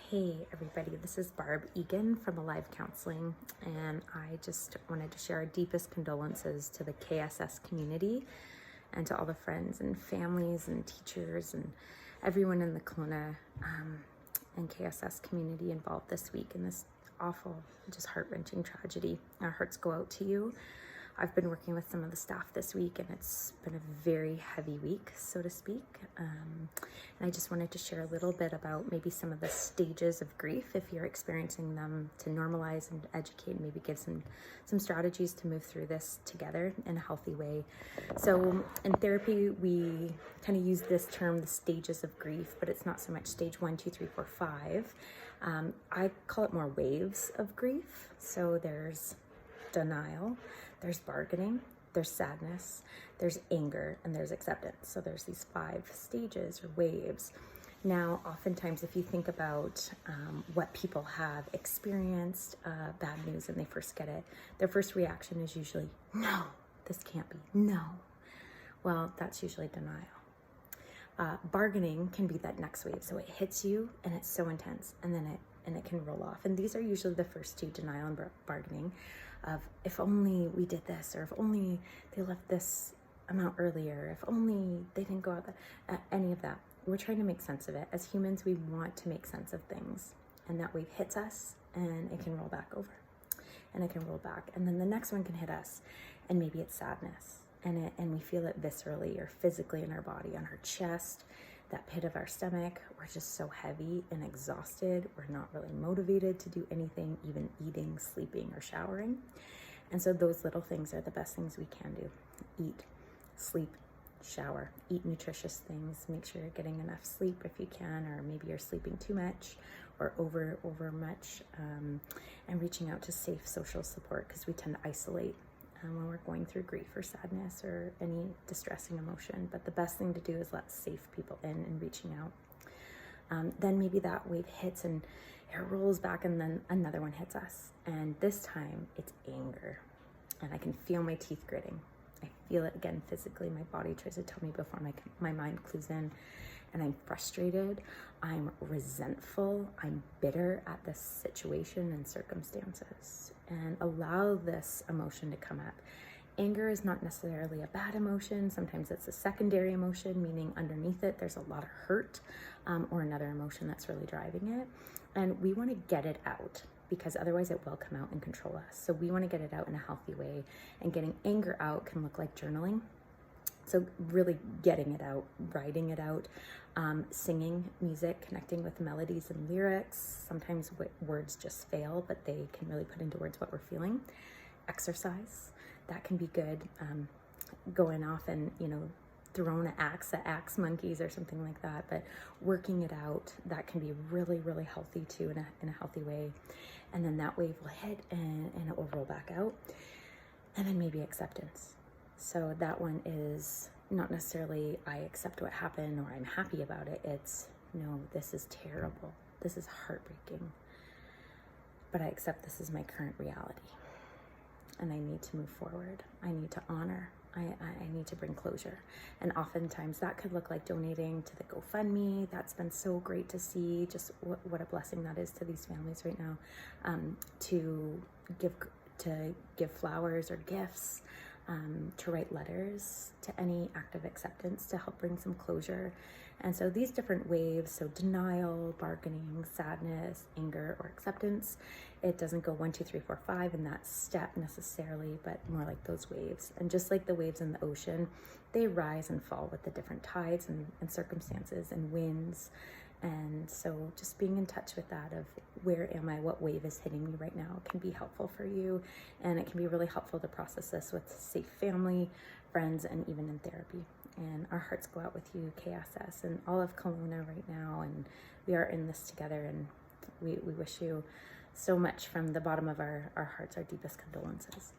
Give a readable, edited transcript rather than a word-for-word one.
Hey everybody, this is Barb Egan from Alive Counseling, and I just wanted to share our deepest condolences to the KSS community and to all the friends and families and teachers and everyone in the Kelowna and KSS community involved this week in this awful, just heart-wrenching tragedy. Our hearts go out to you. I've been working with some of the staff this week, and it's been a very heavy week, so to speak. And I just wanted to share a little bit about maybe some of the stages of grief, if you're experiencing them, to normalize and educate, and maybe give some strategies to move through this together in a healthy way. So in therapy, we kind of use this term, the stages of grief, but it's not so much stage 1, 2, 3, 4, 5. I call it more waves of grief. So there's denial, there's bargaining, there's sadness, there's anger, and there's acceptance. So there's these 5 stages or waves. Now, oftentimes, if you think about what people have experienced, bad news, and they first get it, their first reaction is usually, no, this can't be, no. Well, that's usually denial. Bargaining can be that next wave. So it hits you and it's so intense, and then it can roll off. And these are usually the first 2, denial and bargaining, of if only we did this, or if only they left this amount earlier, if only they didn't go out any of that. We're trying to make sense of it. As humans, we want to make sense of things, and that wave hits us and it can roll back over, and it can roll back, and then the next one can hit us, and maybe it's sadness, and we feel it viscerally or physically in our body, on our chest, that pit of our stomach. We're just so heavy and exhausted. We're not really motivated to do anything, even eating, sleeping, or showering. And so those little things are the best things we can do. Eat, sleep, shower, eat nutritious things, make sure you're getting enough sleep if you can, or maybe you're sleeping too much or over much, and reaching out to safe social support, because we tend to isolate when we're going through grief or sadness or any distressing emotion. But the best thing to do is let safe people in and reaching out. Then maybe that wave hits and it rolls back, and then another one hits us. And this time it's anger. And I can feel my teeth gritting. I feel it again physically. My body tries to tell me before my mind clues in. And I'm frustrated, I'm resentful, I'm bitter at this situation and circumstances. And allow this emotion to come up. Anger is not necessarily a bad emotion. Sometimes it's a secondary emotion, meaning underneath it there's a lot of hurt, or another emotion that's really driving it. And we want to get it out, because otherwise it will come out and control us. So we want to get it out in a healthy way. And getting anger out can look like journaling. So really getting it out, writing it out, singing music, connecting with melodies and lyrics. Sometimes words just fail, but they can really put into words what we're feeling. Exercise, that can be good. Going off and, throwing an axe at axe monkeys or something like that. But working it out, that can be really, really healthy too, in a healthy way. And then that wave will hit and it will roll back out. And then maybe acceptance. So that one is not necessarily I accept what happened or I'm happy about it. It's, no, this is terrible. This is heartbreaking. But I accept this is my current reality. And I need to move forward. I need to honor. I need to bring closure. And oftentimes that could look like donating to the GoFundMe. That's been so great to see, just what a blessing that is to these families right now, to give flowers or gifts, to write letters, to any act of acceptance to help bring some closure. And so these different waves, so denial, bargaining, sadness, anger, or acceptance, it doesn't go 1, 2, 3, 4, 5 in that step necessarily, but more like those waves. And just like the waves in the ocean, they rise and fall with the different tides and circumstances and winds. And so just being in touch with that of where am I, what wave is hitting me right now, can be helpful for you. And it can be really helpful to process this with safe family, friends, and even in therapy. And our hearts go out with you, KSS, and all of Kelowna right now. And we are in this together, and we wish you so much from the bottom of our hearts, our deepest condolences.